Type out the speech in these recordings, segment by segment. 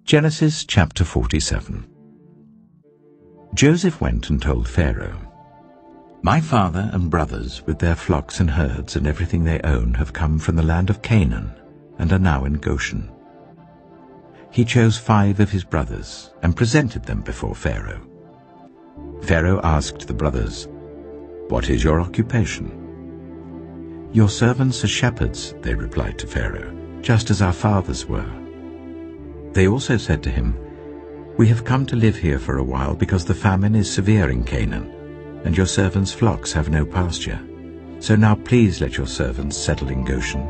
Genesis chapter 47. Joseph went and told Pharaoh, "My father and brothers with their flocks and herds and everything they own have come from the land of Canaan and are now in Goshen." He chose 5 of his brothers and presented them before Pharaoh. Pharaoh asked the brothers, "What is your occupation?" "Your servants are shepherds," they replied to Pharaoh, "just as our fathers were." They also said to him, "We have come to live here for a while because the famine is severe in Canaan, and your servants' flocks have no pasture. So now please let your servants settle in Goshen."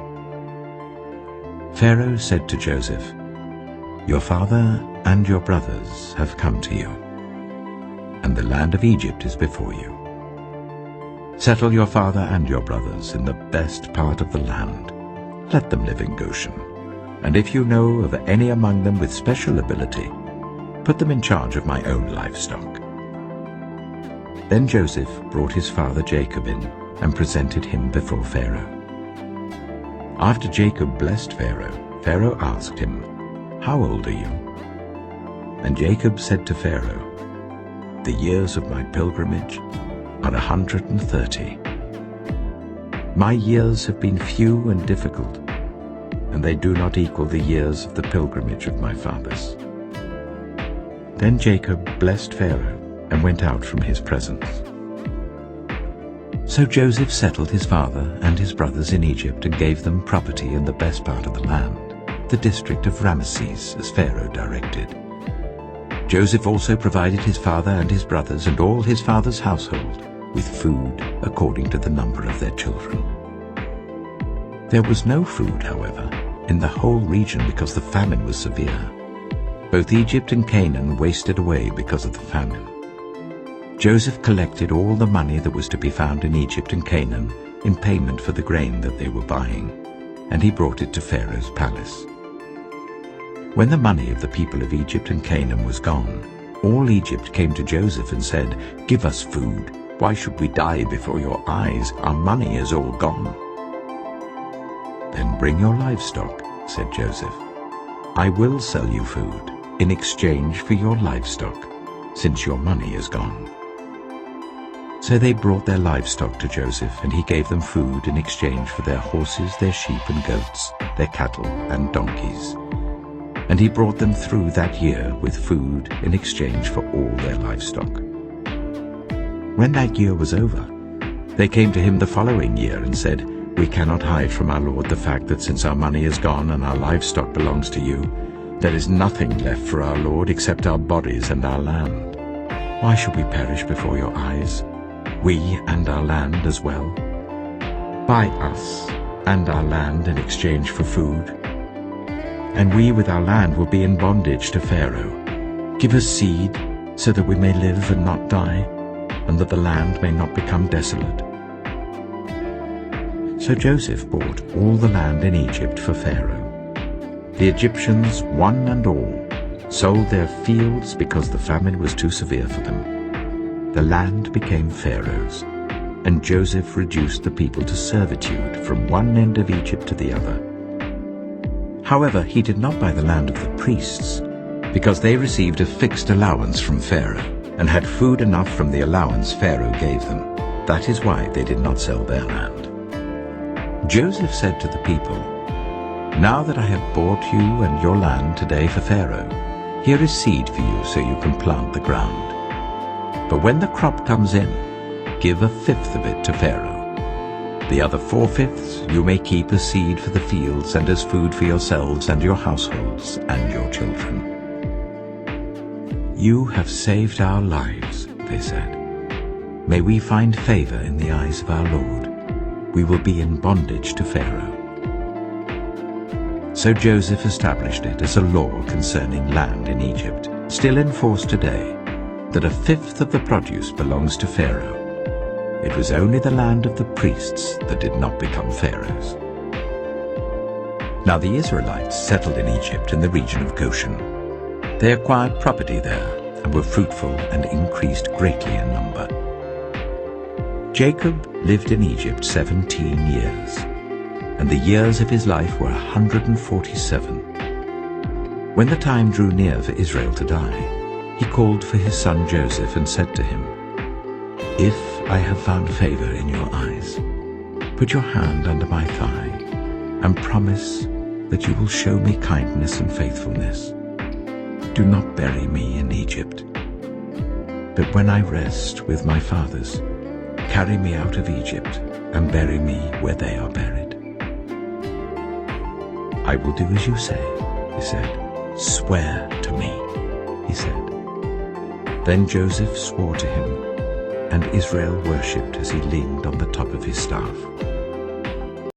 Pharaoh said to Joseph, "Your father and your brothers have come to you, and the land of Egypt is before you. Settle your father and your brothers in the best part of the land. Let them live in Goshen. And if you know of any among them with special ability, put them in charge of my own livestock." Then Joseph brought his father Jacob in and presented him before Pharaoh. After Jacob blessed Pharaoh, Pharaoh asked him, "How old are you?" And Jacob said to Pharaoh, "The years of my pilgrimage are 130. My years have been few and difficult, and they do not equal the years of the pilgrimage of my fathers." Then Jacob blessed Pharaoh and went out from his presence. So Joseph settled his father and his brothers in Egypt and gave them property in the best part of the land, the district of Ramesses, as Pharaoh directed. Joseph also provided his father and his brothers and all his father's household with food according to the number of their children. There was no food, however, in the whole region because the famine was severe. Both Egypt and Canaan wasted away because of the famine. Joseph collected all the money that was to be found in Egypt and Canaan in payment for the grain that they were buying, and he brought it to Pharaoh's palace. When the money of the people of Egypt and Canaan was gone, all Egypt came to Joseph and said, "Give us food. Why should we die before your eyes? Our money is all gone." "Then bring your livestock," said Joseph. "I will sell you food in exchange for your livestock, since your money is gone." So they brought their livestock to Joseph, and he gave them food in exchange for their horses, their sheep and goats, their cattle and donkeys. And he brought them through that year with food in exchange for all their livestock. When that year was over, they came to him the following year and said, "We cannot hide from our lord the fact that since our money is gone and our livestock belongs to you, there is nothing left for our lord except our bodies and our land. Why should we perish before your eyes, we and our land as well? Buy us and our land in exchange for food, and we with our land will be in bondage to Pharaoh. Give us seed so that we may live and not die, and that the land may not become desolate." So Joseph bought all the land in Egypt for Pharaoh. The Egyptians, one and all, sold their fields because the famine was too severe for them. The land became Pharaoh's, and Joseph reduced the people to servitude from one end of Egypt to the other. However, he did not buy the land of the priests, because they received a fixed allowance from Pharaoh, and had food enough from the allowance Pharaoh gave them. That is why they did not sell their land. Joseph said to the people, "Now that I have bought you and your land today for Pharaoh, here is seed for you so you can plant the ground. But when the crop comes in, give 1/5 of it to Pharaoh. The other 4/5 you may keep as seed for the fields and as food for yourselves and your households and your children." "You have saved our lives," they said. "May we find favor in the eyes of our Lord. We will be in bondage to Pharaoh." So Joseph established it as a law concerning land in Egypt, still in force today, that 1/5 of the produce belongs to Pharaoh. It was only the land of the priests that did not become Pharaoh's. Now the Israelites settled in Egypt in the region of Goshen. They acquired property there and were fruitful and increased greatly in number. Jacob lived in Egypt 17 years, and the years of his life were 147. When the time drew near for Israel to die, he called for his son Joseph and said to him, "If I have found favor in your eyes, put your hand under my thigh and promise that you will show me kindness and faithfulness. Do not bury me in Egypt, but when I rest with my fathers, carry me out of Egypt and bury me where they are buried." "I will do as you say," he said. "Swear to me," he said. Then Joseph swore to him, and Israel worshipped as he leaned on the top of his staff.